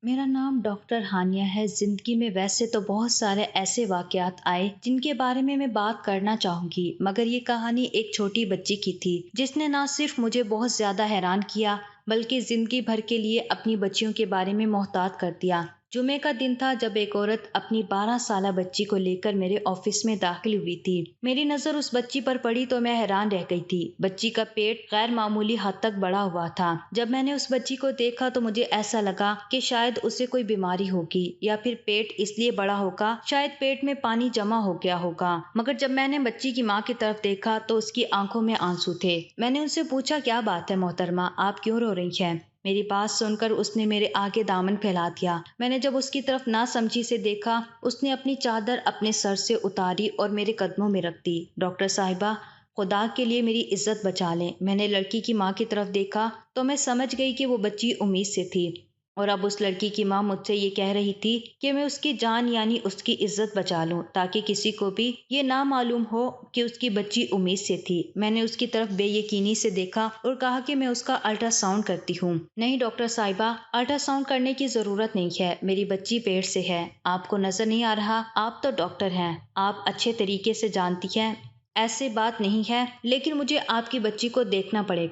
میرا نام ڈاکٹر ہانیہ ہے۔ زندگی میں ویسے تو بہت سارے ایسے واقعات آئے جن کے بارے میں بات کرنا چاہوں گی، مگر یہ کہانی ایک چھوٹی بچی کی تھی جس نے نہ صرف مجھے بہت زیادہ حیران کیا بلکہ زندگی بھر کے لیے اپنی بچیوں کے بارے میں محتاط کر دیا۔ جمعے کا دن تھا جب ایک عورت اپنی 12 سالہ بچی کو لے کر میرے آفس میں داخل ہوئی تھی۔ میری نظر اس بچی پر پڑی تو میں حیران رہ گئی تھی۔ بچی کا پیٹ غیر معمولی حد تک بڑا ہوا تھا۔ جب میں نے اس بچی کو دیکھا تو مجھے ایسا لگا کہ شاید اسے کوئی بیماری ہوگی یا پھر پیٹ اس لیے بڑا ہوگا، شاید پیٹ میں پانی جمع ہو گیا ہوگا۔ مگر جب میں نے بچی کی ماں کی طرف دیکھا تو اس کی آنکھوں میں آنسو تھے۔ میں نے ان سے پوچھا، کیا بات ہے محترمہ، آپ کیوں رو رہی ہیں؟ میری بات سن کر اس نے میرے آگے دامن پھیلا دیا۔ میں نے جب اس کی طرف نہ سمجھی سے دیکھا، اس نے اپنی چادر اپنے سر سے اتاری اور میرے قدموں میں رکھ دی۔ ڈاکٹر صاحبہ، خدا کے لیے میری عزت بچا لیں۔ میں نے لڑکی کی ماں کی طرف دیکھا تو میں سمجھ گئی کہ وہ بچی امید سے تھی، اور اب اس لڑکی کی ماں مجھ سے یہ کہہ رہی تھی کہ میں اس کی جان یعنی اس کی عزت بچا لوں تاکہ کسی کو بھی یہ نہ معلوم ہو کہ اس کی بچی امید سے تھی۔ میں نے اس کی طرف بے یقینی سے دیکھا اور کہا کہ میں اس کا الٹرا ساؤنڈ کرتی ہوں۔ نہیں ڈاکٹر صاحبہ، الٹرا ساؤنڈ کرنے کی ضرورت نہیں ہے، میری بچی پیٹ سے ہے۔ آپ کو نظر نہیں آ رہا؟ آپ تو ڈاکٹر ہیں، آپ اچھے طریقے سے جانتی ہیں ایسے بات نہیں ہے، لیکن مجھے آپ کی بچی کو دیکھنا پڑے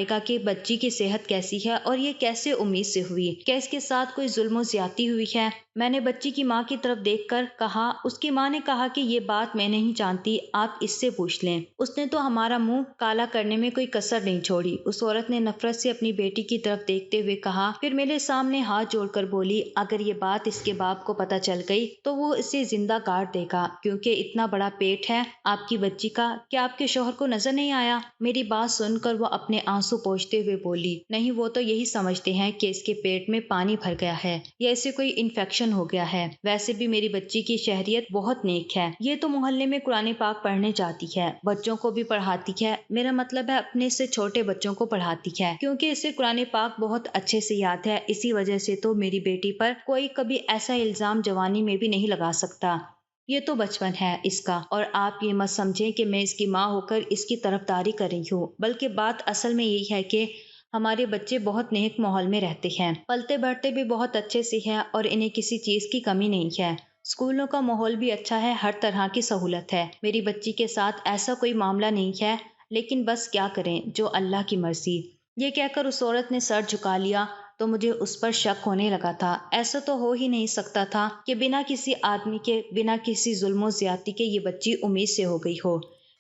گا کہ بچی کی صحت کیسی ہے اور یہ کیسے امید سے ہوئی، کیا اس کے ساتھ کوئی ظلم و زیادتی ہوئی ہے؟ میں نے بچی کی ماں کی طرف دیکھ کر کہا۔ اس کی ماں نے کہا کہ یہ بات میں نہیں جانتی، آپ اس سے پوچھ لیں، اس نے تو ہمارا منہ کالا کرنے میں کوئی کسر نہیں چھوڑی۔ اس عورت نے نفرت سے اپنی بیٹی کی طرف دیکھتے ہوئے کہا، پھر میرے سامنے ہاتھ جوڑ کر بولی، اگر یہ بات اس کے باپ کو پتہ چل گئی تو وہ اسے زندہ کاٹ دے گا، کیونکہ اتنا بڑا پیٹ ہے آپ کی بچی کا، کیا آپ کے شوہر کو نظر نہیں آیا؟ میری بات سن کر وہ اپنے آنسو پوچھتے ہوئے بولی، نہیں، وہ تو یہی سمجھتے ہیں کہ اس کے پیٹ میں پانی بھر گیا ہے یا اسے کوئی انفیکشن ہو گیا ہے۔ ویسے بھی میری بچی کی شہریت بہت نیک ہے، یہ تو محلے میں قرآن پاک پڑھنے جاتی ہے، بچوں کو بھی پڑھاتی ہے، میرا مطلب ہے اپنے سے چھوٹے بچوں کو پڑھاتی ہے، کیونکہ اسے قرآن پاک بہت اچھے سے یاد ہے۔ اسی وجہ سے تو میری بیٹی پر کوئی کبھی ایسا الزام جوانی میں بھی نہیں لگا سکتا۔ یہ تو بچپن ہے اس کا، اور آپ یہ مت سمجھیں کہ میں اس کی ماں ہو کر اس کی طرفداری کر رہی ہوں، بلکہ بات اصل میں یہی ہے کہ ہمارے بچے بہت نیک ماحول میں رہتے ہیں، پلتے بڑھتے بھی بہت اچھے سے ہیں اور انہیں کسی چیز کی کمی نہیں ہے۔ اسکولوں کا ماحول بھی اچھا ہے، ہر طرح کی سہولت ہے۔ میری بچی کے ساتھ ایسا کوئی معاملہ نہیں ہے، لیکن بس کیا کریں، جو اللہ کی مرضی۔ یہ کہہ کر اس عورت نے سر جھکا لیا تو مجھے اس پر شک ہونے لگا تھا۔ ایسا تو ہو ہی نہیں سکتا تھا کہ بنا کسی آدمی کے، بنا کسی ظلم و زیادتی کے یہ بچی امید سے ہو گئی ہو۔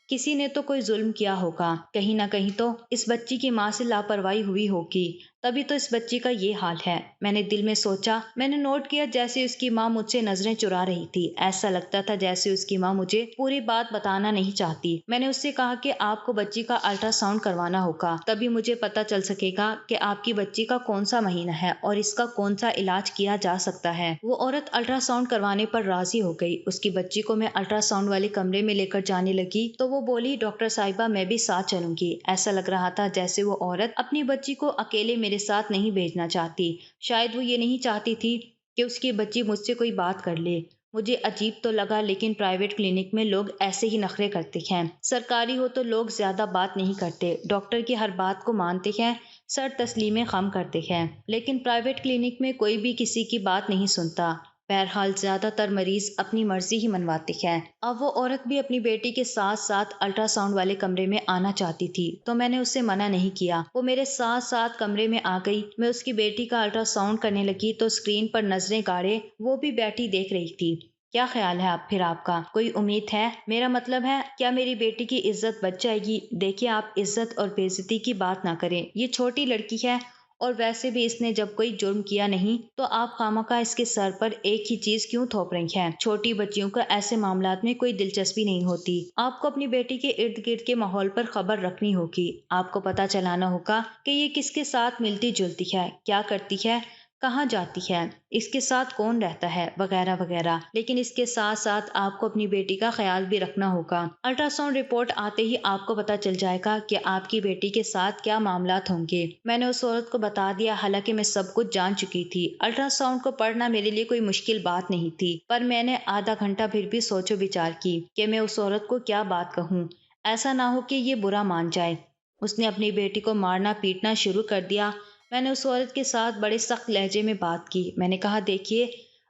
کسی نے تو کوئی ظلم کیا ہوگا، کہیں نہ کہیں تو اس بچی کی ماں سے لاپرواہی ہوئی ہوگی، تبھی تو اس بچی کا یہ حال ہے۔ میں نے دل میں سوچا، میں نے نوٹ کیا جیسے اس کی ماں مجھ سے نظریں چرا رہی تھی، ایسا لگتا تھا جیسے اس کی ماں مجھے پوری بات بتانا نہیں چاہتی۔ میں نے اس سے کہا کہ آپ کو بچی کا الٹرا ساؤنڈ کروانا ہوگا، تبھی مجھے پتہ چل سکے گا کہ آپ کی بچی کا کون سا مہینہ ہے اور اس کا کون سا علاج کیا جا سکتا ہے۔ وہ عورت الٹرا ساؤنڈ کروانے پر راضی ہو گئی۔ اس کی بچی کو میں الٹرا ساؤنڈ والے کمرے میں لے کر جانے لگی تو وہ بولی، ڈاکٹر صاحبہ میں بھی ساتھ چلوں گی۔ ایسا لگ رہا تھا جیسے وہ عورت اپنی بچی کو اکیلے میرے ساتھ نہیں بھیجنا چاہتی، شاید وہ یہ نہیں چاہتی تھی کہ اس کی بچی مجھ سے کوئی بات کر لے۔ مجھے عجیب تو لگا، لیکن پرائیویٹ کلینک میں لوگ ایسے ہی نخرے کرتے ہیں، سرکاری ہو تو لوگ زیادہ بات نہیں کرتے، ڈاکٹر کی ہر بات کو مانتے ہیں، سر تسلیمیں خم کرتے ہیں، لیکن پرائیویٹ کلینک میں کوئی بھی کسی کی بات نہیں سنتا۔ بہرحال زیادہ تر مریض اپنی مرضی ہی منواتے ہیں۔ اب وہ عورت بھی اپنی بیٹی کے ساتھ ساتھ الٹرا ساؤنڈ والے کمرے میں آنا چاہتی تھی تو میں نے اسے منع نہیں کیا۔ وہ میرے ساتھ ساتھ کمرے میں آ گئی۔ میں اس کی بیٹی کا الٹرا ساؤنڈ کرنے لگی تو اسکرین پر نظریں گاڑے وہ بھی بیٹھی دیکھ رہی تھی۔ کیا خیال ہے اب پھر آپ کا؟ کوئی امید ہے؟ میرا مطلب ہے کیا میری بیٹی کی عزت بچ جائے گی؟ دیکھیے، آپ عزت اور بے عزتی کی بات نہ کریں، یہ چھوٹی لڑکی ہے اور ویسے بھی اس نے جب کوئی جرم کیا نہیں تو آپ خواہ اس کے سر پر ایک ہی چیز کیوں تھوپ رہی ہیں؟ چھوٹی بچیوں کو ایسے معاملات میں کوئی دلچسپی نہیں ہوتی۔ آپ کو اپنی بیٹی کے ارد گرد کے ماحول پر خبر رکھنی ہوگی، آپ کو پتہ چلانا ہوگا کہ یہ کس کے ساتھ ملتی جلتی ہے، کیا کرتی ہے، کہاں جاتی ہے، اس کے ساتھ کون رہتا ہے، وغیرہ وغیرہ۔ لیکن اس کے ساتھ ساتھ آپ کو اپنی بیٹی کا خیال بھی رکھنا ہوگا۔ الٹرا ساؤنڈ رپورٹ آتے ہی آپ کو پتہ چل جائے گا کہ آپ کی بیٹی کے ساتھ کیا معاملات ہوں گے۔ میں نے اس عورت کو بتا دیا، حالانکہ میں سب کچھ جان چکی تھی۔ الٹرا ساؤنڈ کو پڑھنا میرے لیے کوئی مشکل بات نہیں تھی، پر میں نے آدھا گھنٹہ پھر بھی سوچ و بچار کی کہ میں اس عورت کو کیا بات کہوں، ایسا نہ ہو کہ یہ برا مان جائے۔ اس نے اپنی بیٹی کو مارنا پیٹنا شروع کر دیا۔ میں نے اس عورت کے ساتھ بڑے سخت لہجے میں بات کی۔ میں نے کہا دیکھیے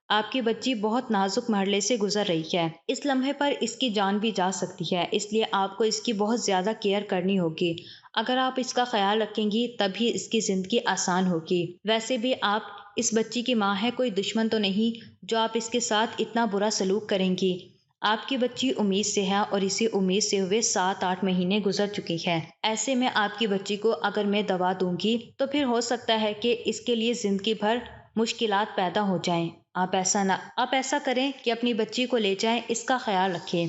آپ کی بچی بہت نازک مرحلے سے گزر رہی ہے، اس لمحے پر اس کی جان بھی جا سکتی ہے، اس لیے آپ کو اس کی بہت زیادہ کیئر کرنی ہوگی۔ اگر آپ اس کا خیال رکھیں گی تبھی اس کی زندگی آسان ہوگی۔ ویسے بھی آپ اس بچی کی ماں ہے، کوئی دشمن تو نہیں جو آپ اس کے ساتھ اتنا برا سلوک کریں گی۔ آپ کی بچی امید سے ہے اور اسی امید سے ہوئے 7-8 مہینے گزر چکی ہے۔ ایسے میں آپ کی بچی کو اگر میں دوا دوں گی تو پھر ہو سکتا ہے کہ اس کے لیے زندگی بھر مشکلات پیدا ہو جائیں۔ آپ ایسا کریں کہ اپنی بچی کو لے جائیں، اس کا خیال رکھیں۔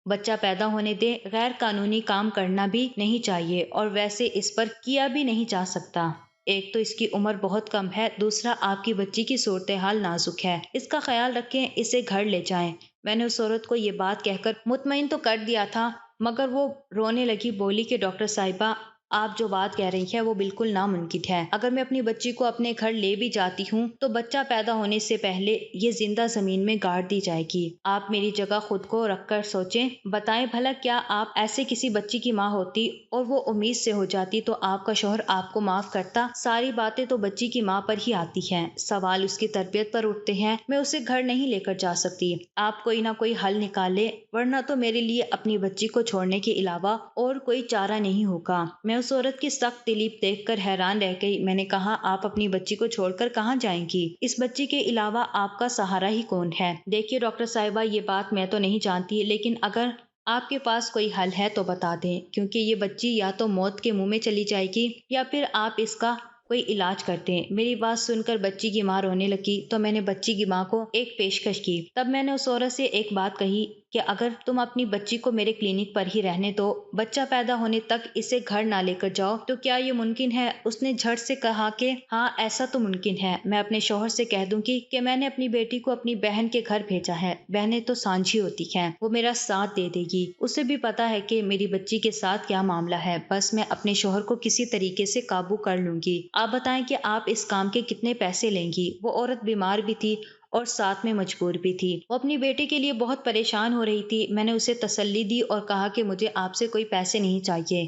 بچہ پیدا ہونے دیں، غیر قانونی کام کرنا بھی نہیں چاہیے اور ویسے اس پر کیا بھی نہیں جا سکتا۔ ایک تو اس کی عمر بہت کم ہے، دوسرا آپ کی بچی کی صورتحال نازک ہے، اس کا خیال رکھیں، اسے گھر لے جائیں۔ میں نے اس عورت کو یہ بات کہہ کر مطمئن تو کر دیا تھا مگر وہ رونے لگی، بولی کہ ڈاکٹر صاحبہ آپ جو بات کہہ رہی ہیں وہ بالکل ناممکن ہے۔ اگر میں اپنی بچی کو اپنے گھر لے بھی جاتی ہوں تو بچہ پیدا ہونے سے پہلے یہ زندہ زمین میں گاڑ دی جائے گی۔ آپ میری جگہ خود کو رکھ کر سوچیں، بتائیں بھلا کیا آپ ایسے کسی بچی کی ماں ہوتی اور وہ امید سے ہو جاتی تو آپ کا شوہر آپ کو معاف کرتا؟ ساری باتیں تو بچی کی ماں پر ہی آتی ہیں، سوال اس کی تربیت پر اٹھتے ہیں۔ میں اسے گھر نہیں لے کر جا سکتی، آپ کوئی نہ کوئی حل نکالے ورنہ تو میرے لیے اپنی بچی کو چھوڑنے کے علاوہ اور کوئی چارہ نہیں ہوگا۔ میں اس عورت کی سخت دلی دیکھ کر حیران رہ گئی۔ میں نے کہا آپ اپنی بچی کو چھوڑ کر کہاں جائیں گی؟ اس بچی کے علاوہ آپ کا سہارا ہی کون ہے؟ دیکھیے ڈاکٹر صاحبہ یہ بات میں تو نہیں جانتی لیکن اگر آپ کے پاس کوئی حل ہے تو بتا دیں، کیونکہ یہ بچی یا تو موت کے منہ میں چلی جائے گی یا پھر آپ اس کا کوئی علاج کرتے ہیں۔ میری بات سن کر بچی کی ماں رونے لگی تو میں نے بچی کی ماں کو ایک پیشکش کی۔ تب میں نے اس عورت سے ایک بات کہی کہ اگر تم اپنی بچی کو میرے کلینک پر ہی رہنے دو، بچہ پیدا ہونے تک اسے گھر نہ لے کر جاؤ تو کیا یہ ممکن ہے؟ اس نے جھٹ سے کہا کہ ہاں ایسا تو ممکن ہے، میں اپنے شوہر سے کہہ دوں گی کہ میں نے اپنی بیٹی کو اپنی بہن کے گھر بھیجا ہے، بہنیں تو سانجھی ہوتی ہیں، وہ میرا ساتھ دے دے گی، اسے بھی پتا ہے کہ میری بچی کے ساتھ کیا معاملہ ہے، بس میں اپنے شوہر کو کسی طریقے سے قابو کر لوں گی۔ آپ بتائیں کہ آپ اس کام کے کتنے پیسے لیں گی؟ وہ عورت بیمار بھی تھی اور ساتھ میں مجبور بھی تھی، وہ اپنی بیٹے کے لیے بہت پریشان ہو رہی تھی۔ میں نے اسے تسلی دی اور کہا کہ مجھے آپ سے کوئی پیسے نہیں چاہیے،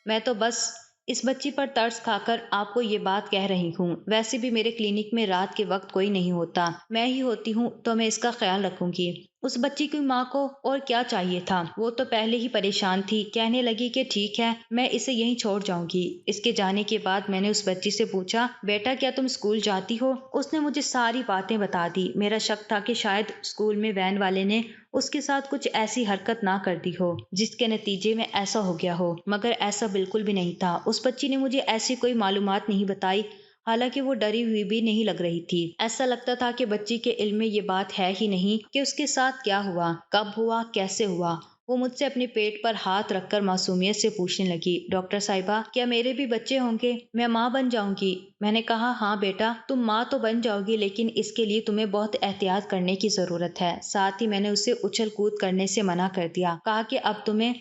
میں تو بس اس بچی پر ترس کھا کر آپ کو یہ بات کہہ رہی ہوں۔ ویسے بھی میرے کلینک میں رات کے وقت کوئی نہیں ہوتا، میں ہی ہوتی ہوں تو میں اس کا خیال رکھوں گی۔ اس بچی کی ماں کو اور کیا چاہیے تھا، وہ تو پہلے ہی پریشان تھی، کہنے لگی کہ ٹھیک ہے میں اسے یہیں چھوڑ جاؤں گی۔ اس کے جانے کے بعد میں نے اس بچی سے پوچھا بیٹا کیا تم اسکول جاتی ہو؟ اس نے مجھے ساری باتیں بتا دی۔ میرا شک تھا کہ شاید اسکول میں وین والے نے اس کے ساتھ کچھ ایسی حرکت نہ کر دی ہو جس کے نتیجے میں ایسا ہو گیا ہو، مگر ایسا بالکل بھی نہیں تھا۔ اس بچی نے مجھے ایسی کوئی معلومات نہیں بتائی، حالانکہ وہ ڈری ہوئی بھی نہیں لگ رہی تھی۔ ایسا لگتا تھا کہ بچی کے علم میں یہ بات ہے ہی نہیں کہ اس کے ساتھ کیا ہوا، کب ہوا، کیسے ہوا۔ وہ مجھ سے اپنے پیٹ پر ہاتھ رکھ کر معصومیت سے پوچھنے لگی ڈاکٹر صاحبہ کیا میرے بھی بچے ہوں گے؟ میں ماں بن جاؤں گی؟ میں نے کہا ہاں بیٹا تم ماں تو بن جاؤ گی لیکن اس کے لیے تمہیں بہت احتیاط کرنے کی ضرورت ہے۔ ساتھ ہی میں نے اسے اچھل کود کرنے سے منع کر دیا، کہا کہ اب تمہیں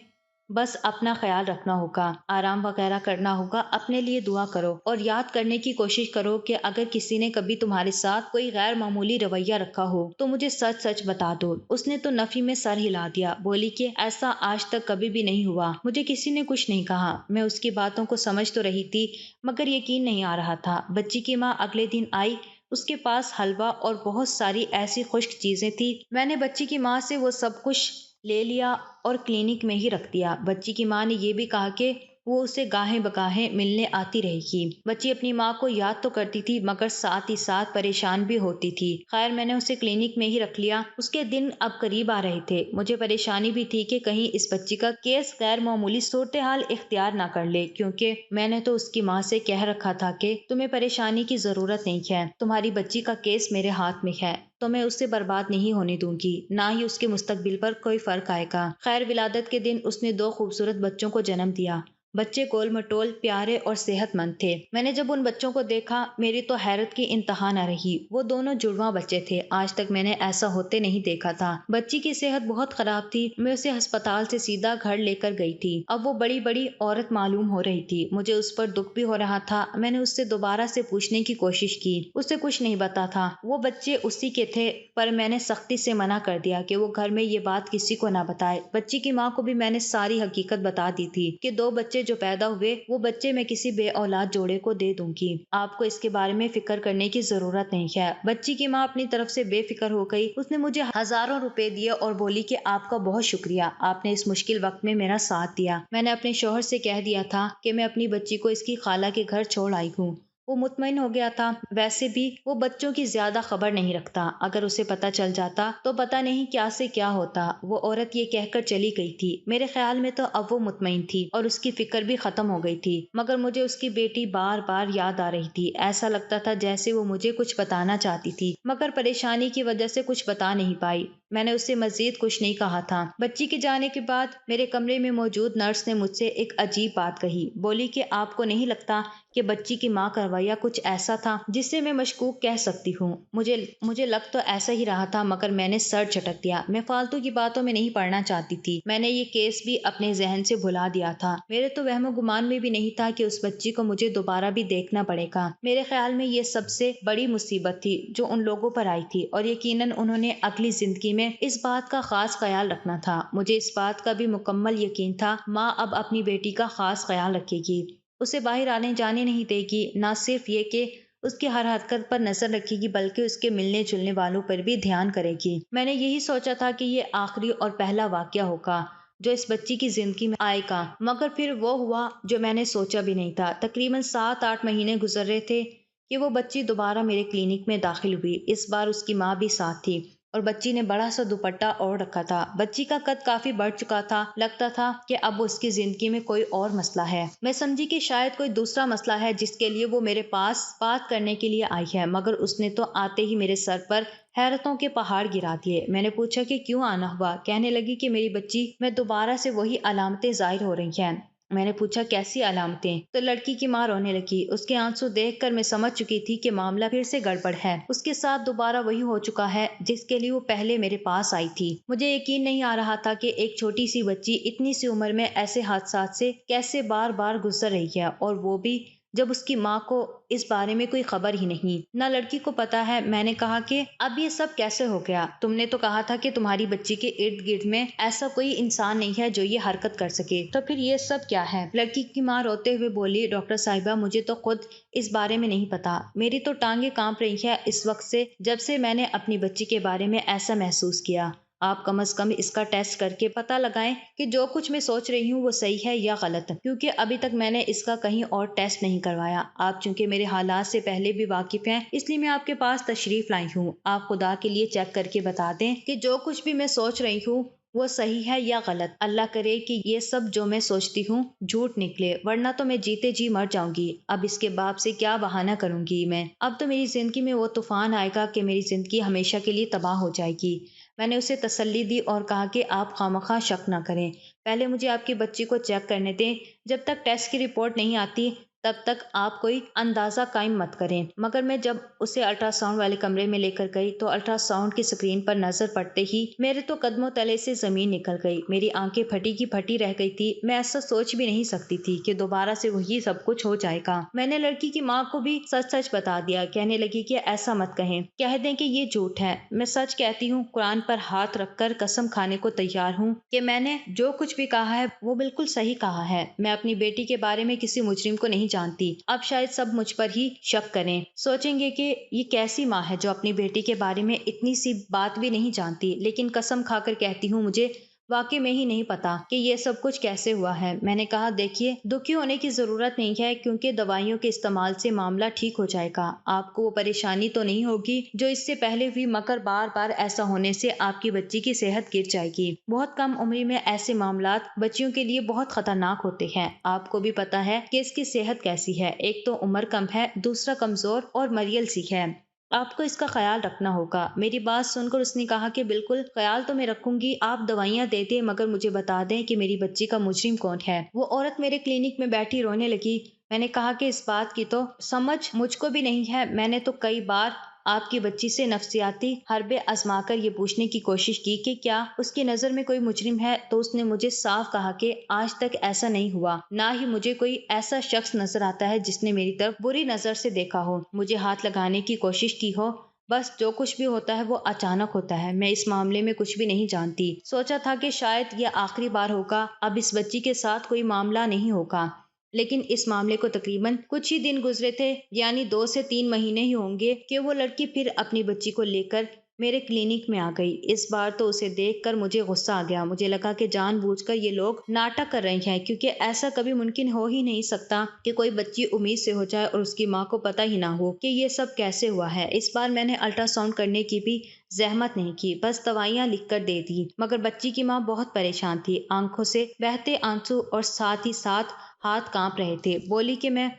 بس اپنا خیال رکھنا ہوگا، آرام وغیرہ کرنا ہوگا، اپنے لیے دعا کرو اور یاد کرنے کی کوشش کرو کہ اگر کسی نے کبھی تمہارے ساتھ کوئی غیر معمولی رویہ رکھا ہو تو مجھے سچ سچ بتا دو۔ اس نے تو نفی میں سر ہلا دیا، بولی کہ ایسا آج تک کبھی بھی نہیں ہوا، مجھے کسی نے کچھ نہیں کہا۔ میں اس کی باتوں کو سمجھ تو رہی تھی مگر یقین نہیں آ رہا تھا۔ بچی کی ماں اگلے دن آئی، اس کے پاس حلوہ اور بہت ساری ایسی خشک چیزیں تھی۔ میں نے بچی کی ماں سے وہ سب کچھ لے لیا اور کلینک میں ہی رکھ دیا۔ بچی کی ماں نے یہ بھی کہا کہ وہ اسے گاہیں بگاہیں ملنے آتی رہے گی۔ بچی اپنی ماں کو یاد تو کرتی تھی مگر ساتھ ہی ساتھ پریشان بھی ہوتی تھی۔ خیر میں نے اسے کلینک میں ہی رکھ لیا۔ اس کے دن اب قریب آ رہے تھے، مجھے پریشانی بھی تھی کہ کہیں اس بچی کا کیس غیر معمولی صورتحال اختیار نہ کر لے، کیونکہ میں نے تو اس کی ماں سے کہہ رکھا تھا کہ تمہیں پریشانی کی ضرورت نہیں ہے، تمہاری بچی کا کیس میرے ہاتھ میں ہے تو میں اسے برباد نہیں ہونے دوں گی، نہ ہی اس کے مستقبل پر کوئی فرق آئے گا۔ خیر ولادت کے دن اس نے 2 خوبصورت بچوں کو جنم دیا۔ بچے گول مٹول، پیارے اور صحت مند تھے۔ میں نے جب ان بچوں کو دیکھا میری تو حیرت کی انتہا نہ رہی۔ وہ دونوں جڑواں بچے تھے، آج تک میں نے ایسا ہوتے نہیں دیکھا تھا۔ بچی کی صحت بہت خراب تھی، میں اسے ہسپتال سے سیدھا گھر لے کر گئی تھی۔ اب وہ بڑی بڑی عورت معلوم ہو رہی تھی، مجھے اس پر دکھ بھی ہو رہا تھا۔ میں نے اس سے دوبارہ سے پوچھنے کی کوشش کی، اسے کچھ نہیں پتا تھا۔ وہ بچے اسی کے تھے پر میں نے سختی سے منع کر دیا کہ وہ گھر میں یہ بات کسی کو نہ بتائے۔ بچی کی ماں کو بھی میں نے ساری حقیقت بتا دی تھی کہ 2 بچے بچے جو پیدا ہوئے وہ بچے میں کسی بے اولاد جوڑے کو دے دوں گی۔ آپ کو اس کے بارے میں فکر کرنے کی ضرورت نہیں ہے۔ بچی کی ماں اپنی طرف سے بے فکر ہو گئی۔ اس نے مجھے ہزاروں روپے دیے اور بولی کہ آپ کا بہت شکریہ، آپ نے اس مشکل وقت میں میرا ساتھ دیا۔ میں نے اپنے شوہر سے کہہ دیا تھا کہ میں اپنی بچی کو اس کی خالہ کے گھر چھوڑ آئی ہوں۔ وہ مطمئن ہو گیا تھا۔ ویسے بھی وہ بچوں کی زیادہ خبر نہیں رکھتا، اگر اسے پتہ چل جاتا تو پتہ نہیں کیا سے کیا ہوتا۔ وہ عورت یہ کہہ کر چلی گئی تھی۔ میرے خیال میں تو اب وہ مطمئن تھی اور اس کی فکر بھی ختم ہو گئی تھی، مگر مجھے اس کی بیٹی بار بار یاد آ رہی تھی۔ ایسا لگتا تھا جیسے وہ مجھے کچھ بتانا چاہتی تھی، مگر پریشانی کی وجہ سے کچھ بتا نہیں پائی۔ میں نے اسے مزید کچھ نہیں کہا تھا۔ بچی کے جانے کے بعد میرے کمرے میں موجود نرس نے مجھ سے ایک عجیب بات کہی۔ بولی کہ آپ کو نہیں لگتا کہ بچی کی ماں کا رویہ کچھ ایسا تھا جسے میں مشکوک کہہ سکتی ہوں؟ مجھے لگ تو ایسا ہی رہا تھا، مگر میں نے سر جھٹک دیا۔ میں فالتو کی باتوں میں نہیں پڑنا چاہتی تھی۔ میں نے یہ کیس بھی اپنے ذہن سے بھلا دیا تھا۔ میرے تو وہم و گمان میں بھی نہیں تھا کہ اس بچی کو مجھے دوبارہ بھی دیکھنا پڑے گا۔ میرے خیال میں یہ سب سے بڑی مصیبت تھی جو ان لوگوں پر آئی تھی، اور یقیناً انہوں نے اگلی زندگی میں اس بات کا خاص خیال رکھنا تھا۔ مجھے اس بات کا بھی مکمل یقین تھا ماں اب اپنی بیٹی کا خاص خیال رکھے گی، اسے باہر آنے جانے نہیں دے گی۔ نہ صرف یہ کہ اس کی ہر حرکت پر نظر رکھے گی، بلکہ اس کے ملنے جلنے والوں پر بھی دھیان کرے گی۔ میں نے یہی سوچا تھا کہ یہ آخری اور پہلا واقعہ ہوگا جو اس بچی کی زندگی میں آئے گا، مگر پھر وہ ہوا جو میں نے سوچا بھی نہیں تھا۔ تقریباً 7-8 مہینے گزر رہے تھے کہ وہ بچی دوبارہ میرے کلینک میں داخل ہوئی۔ اس بار اس کی ماں بھی ساتھ تھی اور بچی نے بڑا سا دوپٹہ اوڑھ رکھا تھا۔ بچی کا قد کافی بڑھ چکا تھا، لگتا تھا کہ اب اس کی زندگی میں کوئی اور مسئلہ ہے۔ میں سمجھی کہ شاید کوئی دوسرا مسئلہ ہے جس کے لیے وہ میرے پاس بات کرنے کے لیے آئی ہے، مگر اس نے تو آتے ہی میرے سر پر حیرتوں کے پہاڑ گرا دیے۔ میں نے پوچھا کہ کیوں آنا ہوا؟ کہنے لگی کہ میری بچی میں دوبارہ سے وہی علامتیں ظاہر ہو رہی ہیں۔ میں نے پوچھا کیسی علامتیں؟ تو لڑکی کی ماں رونے لگی۔ اس کے آنسو دیکھ کر میں سمجھ چکی تھی کہ معاملہ پھر سے گڑبڑ ہے، اس کے ساتھ دوبارہ وہی ہو چکا ہے جس کے لیے وہ پہلے میرے پاس آئی تھی۔ مجھے یقین نہیں آ رہا تھا کہ ایک چھوٹی سی بچی اتنی سی عمر میں ایسے حادثات سے کیسے بار بار گزر رہی ہے، اور وہ بھی جب اس کی ماں کو اس بارے میں کوئی خبر ہی نہیں، نہ لڑکی کو پتا ہے۔ میں نے کہا کہ اب یہ سب کیسے ہو گیا؟ تم نے تو کہا تھا کہ تمہاری بچی کے ارد گرد میں ایسا کوئی انسان نہیں ہے جو یہ حرکت کر سکے، تو پھر یہ سب کیا ہے؟ لڑکی کی ماں روتے ہوئے بولی، ڈاکٹر صاحبہ مجھے تو خود اس بارے میں نہیں پتا، میری تو ٹانگیں کانپ رہی ہے اس وقت سے جب سے میں نے اپنی بچی کے بارے میں ایسا محسوس کیا۔ آپ کم از کم اس کا ٹیسٹ کر کے پتہ لگائیں کہ جو کچھ میں سوچ رہی ہوں وہ صحیح ہے یا غلط، کیونکہ ابھی تک میں نے اس کا کہیں اور ٹیسٹ نہیں کروایا۔ آپ چونکہ میرے حالات سے پہلے بھی واقف ہیں، اس لیے میں آپ کے پاس تشریف لائی ہوں۔ آپ خدا کے لیے چیک کر کے بتا دیں کہ جو کچھ بھی میں سوچ رہی ہوں وہ صحیح ہے یا غلط۔ اللہ کرے کہ یہ سب جو میں سوچتی ہوں جھوٹ نکلے، ورنہ تو میں جیتے جی مر جاؤں گی۔ اب اس کے باپ سے کیا بہانہ کروں گی میں؟ اب تو میری زندگی میں وہ طوفان آئے گا کہ میری زندگی ہمیشہ کے لیے تباہ ہو جائے گی۔ میں نے اسے تسلی دی اور کہا کہ آپ خوامخواہ شک نہ کریں، پہلے مجھے آپ کی بچی کو چیک کرنے دیں۔ جب تک ٹیسٹ کی رپورٹ نہیں آتی تب تک آپ کوئی اندازہ قائم مت کریں۔ مگر میں جب اسے الٹرا ساؤنڈ والے کمرے میں لے کر گئی تو الٹرا ساؤنڈ کی سکرین پر نظر پڑتے ہی میرے تو قدموں تلے سے زمین نکل گئی۔ میری آنکھیں پھٹی کی پھٹی رہ گئی تھی۔ میں ایسا سوچ بھی نہیں سکتی تھی کہ دوبارہ سے وہی سب کچھ ہو جائے گا۔ میں نے لڑکی کی ماں کو بھی سچ سچ بتا دیا۔ کہنے لگی کہ ایسا مت کہیں، کہہ دیں کہ یہ جھوٹ ہے۔ میں سچ کہتی ہوں، قرآن پر ہاتھ رکھ کر قسم کھانے کو تیار ہوں کہ میں نے جو کچھ بھی کہا ہے وہ بالکل صحیح کہا ہے۔ میں اپنی بیٹی کے بارے میں کسی مجرم کو نہیں جانتی۔ اب شاید سب مجھ پر ہی شک کریں، سوچیں گے کہ یہ کیسی ماں ہے جو اپنی بیٹی کے بارے میں اتنی سی بات بھی نہیں جانتی، لیکن قسم کھا کر کہتی ہوں مجھے واقعی میں ہی نہیں پتا کہ یہ سب کچھ کیسے ہوا ہے۔ میں نے کہا دیکھیے، دکھی ہونے کی ضرورت نہیں ہے، کیونکہ دوائیوں کے استعمال سے معاملہ ٹھیک ہو جائے گا۔ آپ کو وہ پریشانی تو نہیں ہوگی جو اس سے پہلے ہوئی، مگر بار بار ایسا ہونے سے آپ کی بچی کی صحت گر جائے گی۔ بہت کم عمری میں ایسے معاملات بچیوں کے لیے بہت خطرناک ہوتے ہیں۔ آپ کو بھی پتا ہے کہ اس کی صحت کیسی ہے، ایک تو عمر کم ہے، دوسرا کمزور اور مریل سی ہے۔ آپ کو اس کا خیال رکھنا ہوگا۔ میری بات سن کر اس نے کہا کہ بالکل، خیال تو میں رکھوں گی، آپ دوائیاں دے دیں، مگر مجھے بتا دیں کہ میری بچی کا مجرم کون ہے۔ وہ عورت میرے کلینک میں بیٹھی رونے لگی۔ میں نے کہا کہ اس بات کی تو سمجھ مجھ کو بھی نہیں ہے۔ میں نے تو کئی بار آپ کی بچی سے نفسیاتی حربے آزما کر یہ پوچھنے کی کوشش کی کہ کیا اس کی نظر میں کوئی مجرم ہے، تو اس نے مجھے صاف کہا کہ آج تک ایسا نہیں ہوا، نہ ہی مجھے کوئی ایسا شخص نظر آتا ہے جس نے میری طرف بری نظر سے دیکھا ہو، مجھے ہاتھ لگانے کی کوشش کی ہو، بس جو کچھ بھی ہوتا ہے وہ اچانک ہوتا ہے، میں اس معاملے میں کچھ بھی نہیں جانتی۔ سوچا تھا کہ شاید یہ آخری بار ہوگا، اب اس بچی کے ساتھ کوئی معاملہ نہیں ہوگا، لیکن اس معاملے کو تقریباً کچھ ہی دن گزرے تھے، یعنی 2 سے 3 مہینے ہی ہوں گے کہ وہ لڑکی پھر اپنی بچی کو لے کر میرے کلینک میں آ گئی۔ اس بار تو اسے دیکھ کر مجھے غصہ آ گیا، مجھے لگا کہ جان بوجھ کر یہ لوگ ناٹک کر رہے ہیں، کیونکہ ایسا کبھی ممکن ہو ہی نہیں سکتا کہ کوئی بچی امید سے ہو جائے اور اس کی ماں کو پتہ ہی نہ ہو کہ یہ سب کیسے ہوا ہے۔ اس بار میں نے الٹرا ساؤنڈ کرنے کی بھی زحمت نہیں کی، بس دوائیاں لکھ کر دے دی، مگر بچی کی ماں بہت پریشان تھی، آنکھوں سے بہتے آنسو اور ساتھ ہی ساتھ ہاتھ کانپ رہے تھے۔ بولی کہ میں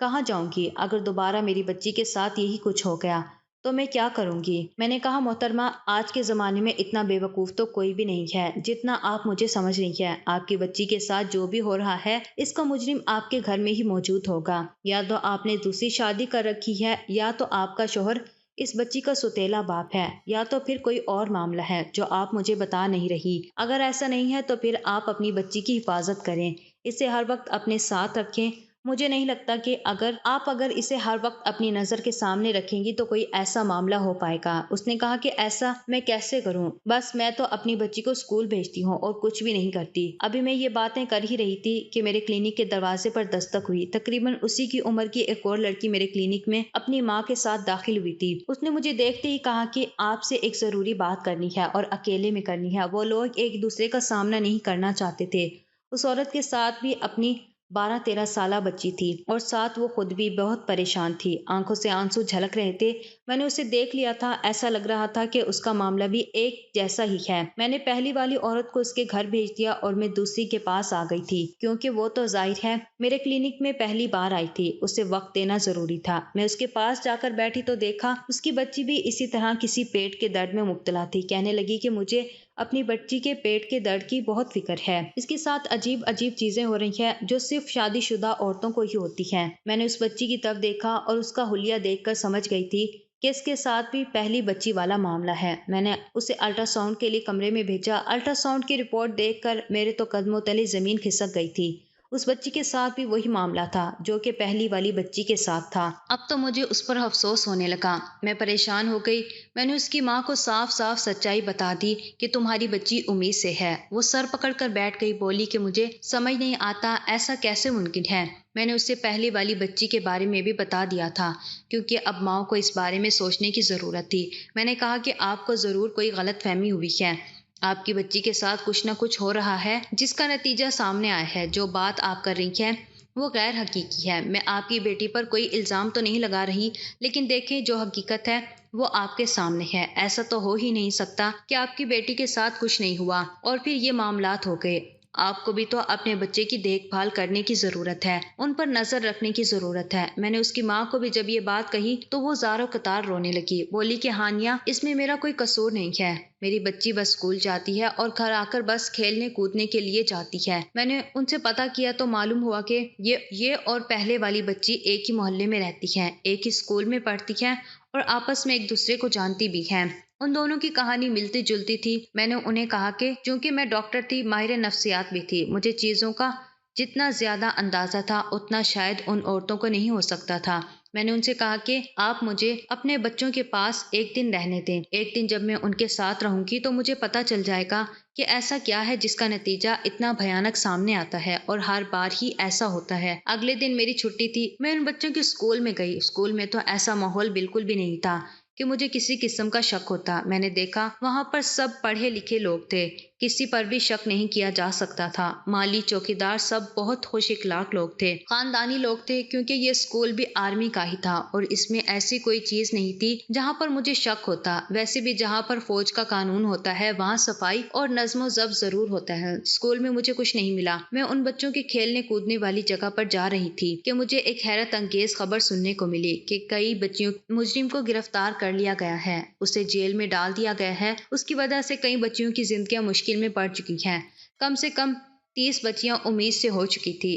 کہاں جاؤں گی؟ اگر دوبارہ میری بچی کے ساتھ یہی کچھ ہو گیا تو میں کیا کروں گی؟ میں نے کہا محترمہ، آج کے زمانے میں اتنا بے وقوف تو کوئی بھی نہیں ہے جتنا آپ مجھے سمجھ رہی ہیں۔ آپ کی بچی کے ساتھ جو بھی ہو رہا ہے اس کا مجرم آپ کے گھر میں ہی موجود ہوگا، یا تو آپ نے دوسری شادی کر رکھی ہے، یا تو آپ کا شوہر اس بچی کا سوتیلا باپ ہے، یا تو پھر کوئی اور معاملہ ہے جو آپ مجھے بتا نہیں رہی۔ اگر ایسا نہیں ہے تو پھر آپ اپنی بچی کی حفاظت کریں، اسے ہر وقت اپنے ساتھ رکھیں۔ مجھے نہیں لگتا کہ اگر اسے ہر وقت اپنی نظر کے سامنے رکھیں گی تو کوئی ایسا معاملہ ہو پائے گا۔ اس نے کہا کہ ایسا میں کیسے کروں؟ بس میں تو اپنی بچی کو اسکول بھیجتی ہوں اور کچھ بھی نہیں کرتی۔ ابھی میں یہ باتیں کر ہی رہی تھی کہ میرے کلینک کے دروازے پر دستک ہوئی۔ تقریباً اسی کی عمر کی ایک اور لڑکی میرے کلینک میں اپنی ماں کے ساتھ داخل ہوئی تھی۔ اس نے مجھے دیکھتے ہی کہا کہ آپ سے ایک ضروری بات کرنی ہے اور اکیلے میں کرنی ہے۔ وہ لوگ ایک دوسرے کا سامنا نہیں کرنا چاہتے تھے۔ اس عورت کے ساتھ بھی اپنی 12-13 سالہ بچی تھی اور ساتھ وہ خود بھی بہت پریشان تھی، آنکھوں سے آنسو جھلک رہے تھے۔ میں نے اسے دیکھ لیا تھا، ایسا لگ رہا تھا کہ اس کا معاملہ بھی ایک جیسا ہی ہے۔ میں نے پہلی والی عورت کو اس کے گھر بھیج دیا اور میں دوسری کے پاس آ گئی تھی، کیونکہ وہ تو ظاہر ہے میرے کلینک میں پہلی بار آئی تھی، اسے وقت دینا ضروری تھا۔ میں اس کے پاس جا کر بیٹھی تو دیکھا اس کی بچی بھی اسی طرح کسی پیٹ کے درد میں مبتلا تھی۔ کہنے لگی کہ مجھے اپنی بچی کے پیٹ کے درد کی بہت فکر ہے، اس کے ساتھ عجیب عجیب چیزیں ہو رہی ہیں جو صرف شادی شدہ عورتوں کو ہی ہوتی ہیں۔ میں نے اس بچی کی طرف دیکھا اور اس کا حلیہ دیکھ کر سمجھ گئی تھی کہ اس کے ساتھ بھی پہلی بچی والا معاملہ ہے۔ میں نے اسے الٹرا ساؤنڈ کے لیے کمرے میں بھیجا۔ الٹرا ساؤنڈ کی رپورٹ دیکھ کر میرے تو قدموں تلے زمین کھسک گئی تھی۔ اس بچی کے ساتھ بھی وہی معاملہ تھا جو کہ پہلی والی بچی کے ساتھ تھا۔ اب تو مجھے اس پر افسوس ہونے لگا، میں پریشان ہو گئی۔ میں نے اس کی ماں کو صاف صاف سچائی بتا دی کہ تمہاری بچی امید سے ہے۔ وہ سر پکڑ کر بیٹھ گئی، بولی کہ مجھے سمجھ نہیں آتا ایسا کیسے ممکن ہے۔ میں نے اسے پہلی والی بچی کے بارے میں بھی بتا دیا تھا، کیونکہ اب ماں کو اس بارے میں سوچنے کی ضرورت تھی۔ میں نے کہا کہ آپ کو ضرور کوئی غلط فہمی ہوئی ہے، آپ کی بچی کے ساتھ کچھ نہ کچھ ہو رہا ہے جس کا نتیجہ سامنے آیا ہے۔ جو بات آپ کر رہی ہیں وہ غیر حقیقی ہے۔ میں آپ کی بیٹی پر کوئی الزام تو نہیں لگا رہی، لیکن دیکھیں جو حقیقت ہے وہ آپ کے سامنے ہے۔ ایسا تو ہو ہی نہیں سکتا کہ آپ کی بیٹی کے ساتھ کچھ نہیں ہوا اور پھر یہ معاملات ہو گئے۔ آپ کو بھی تو اپنے بچے کی دیکھ بھال کرنے کی ضرورت ہے، ان پر نظر رکھنے کی ضرورت ہے۔ میں نے اس کی ماں کو بھی جب یہ بات کہی تو وہ زاروں قطار رونے لگی، بولی کہ ہانیہ، اس میں میرا کوئی قصور نہیں ہے، میری بچی بس اسکول جاتی ہے اور گھر آ کر بس کھیلنے کودنے کے لیے جاتی ہے۔ میں نے ان سے پتہ کیا تو معلوم ہوا کہ یہ اور پہلے والی بچی ایک ہی محلے میں رہتی ہیں، ایک ہی اسکول میں پڑھتی ہیں اور آپس میں ایک دوسرے کو جانتی بھی ہیں۔ ان دونوں کی کہانی ملتی جلتی تھی۔ میں نے انہیں کہا کہ چونکہ میں ڈاکٹر تھی، ماہر نفسیات بھی تھی، مجھے چیزوں کا جتنا زیادہ اندازہ تھا اتنا شاید ان عورتوں کو نہیں ہو سکتا تھا۔ میں نے ان سے کہا کہ آپ مجھے اپنے بچوں کے پاس ایک دن رہنے دیں، ایک دن جب میں ان کے ساتھ رہوں گی تو مجھے پتہ چل جائے گا کہ ایسا کیا ہے جس کا نتیجہ اتنا بھیانک سامنے آتا ہے، اور ہر بار ہی ایسا ہوتا ہے۔ اگلے دن میری چھٹی تھی، میں ان بچوں کے اسکول میں گئی۔ اسکول میں تو ایسا ماحول بالکل بھی نہیں تھا کہ مجھے کسی قسم کا شک ہوتا۔ میں نے دیکھا وہاں پر سب پڑھے لکھے لوگ تھے، کسی پر بھی شک نہیں کیا جا سکتا تھا۔ مالی، چوکیدار، سب بہت خوش اخلاق لوگ تھے، خاندانی لوگ تھے، کیونکہ یہ اسکول بھی آرمی کا ہی تھا اور اس میں ایسی کوئی چیز نہیں تھی جہاں پر مجھے شک ہوتا۔ ویسے بھی جہاں پر فوج کا قانون ہوتا ہے وہاں صفائی اور نظم و ضبط ضرور ہوتا ہے۔ اسکول میں مجھے کچھ نہیں ملا۔ میں ان بچوں کے کھیلنے کودنے والی جگہ پر جا رہی تھی کہ مجھے ایک حیرت انگیز خبر سننے کو ملی کہ کئی بچیوں مجرم کو گرفتار کر لیا گیا ہے، اسے جیل میں ڈال دیا گیا ہے۔ اس کی وجہ سے کئی بچیوں کی زندگیاں مشکل میں پڑ چکی ہیں، کم سے کم 30 بچیاں امید سے ہو چکی تھی۔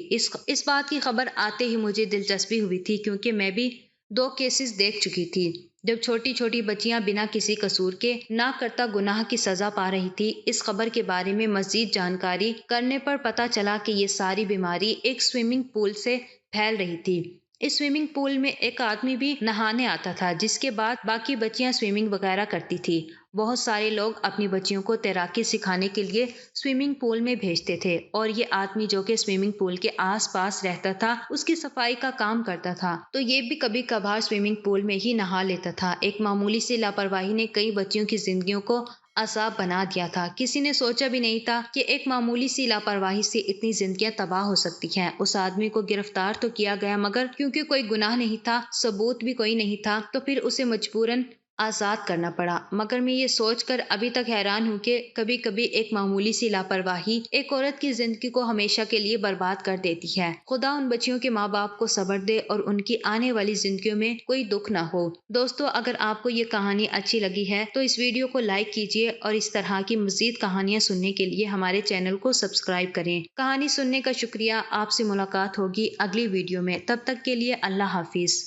اس بات کی خبر آتے ہی مجھے دلچسپی ہوئی تھی، کیونکہ میں بھی 2 کیسز دیکھ چکی تھی جب چھوٹی چھوٹی بچیاں بنا کسی قصور کے نہ کرتا گناہ کی سزا پا رہی تھی۔ اس خبر کے بارے میں مزید جانکاری کرنے پر پتہ چلا کہ یہ ساری بیماری ایک سوئمنگ پول سے پھیل رہی تھی۔ اس سوئمنگ پول میں ایک آدمی بھی نہانے آتا تھا، جس کے بعد باقی بچیاں سوئمنگ وغیرہ کرتی تھی۔ بہت سارے لوگ اپنی بچیوں کو تیراکی سکھانے کے لیے سوئمنگ پول میں بھیجتے تھے، اور یہ آدمی جو کہ سوئمنگ پول کے آس پاس رہتا تھا اس کی صفائی کا کام کرتا تھا، تو یہ بھی کبھی کبھار سوئمنگ پول میں ہی نہا لیتا تھا۔ ایک معمولی سی لاپرواہی نے کئی بچیوں کی زندگیوں کو عذاب بنا دیا تھا۔ کسی نے سوچا بھی نہیں تھا کہ ایک معمولی سی لاپرواہی سے اتنی زندگیاں تباہ ہو سکتی ہیں۔ اس آدمی کو گرفتار تو کیا گیا، مگر کیونکہ کوئی گناہ نہیں تھا، ثبوت بھی کوئی نہیں تھا، تو پھر اسے مجبوراً آزاد کرنا پڑا۔ مگر میں یہ سوچ کر ابھی تک حیران ہوں کہ کبھی کبھی ایک معمولی سی لاپرواہی ایک عورت کی زندگی کو ہمیشہ کے لیے برباد کر دیتی ہے۔ خدا ان بچیوں کے ماں باپ کو صبر دے اور ان کی آنے والی زندگیوں میں کوئی دکھ نہ ہو۔ دوستو، اگر آپ کو یہ کہانی اچھی لگی ہے تو اس ویڈیو کو لائک کیجیے، اور اس طرح کی مزید کہانیاں سننے کے لیے ہمارے چینل کو سبسکرائب کریں۔ کہانی سننے کا شکریہ۔ آپ سے ملاقات ہوگی اگلی ویڈیو میں، تب تک کے لیے اللہ حافظ۔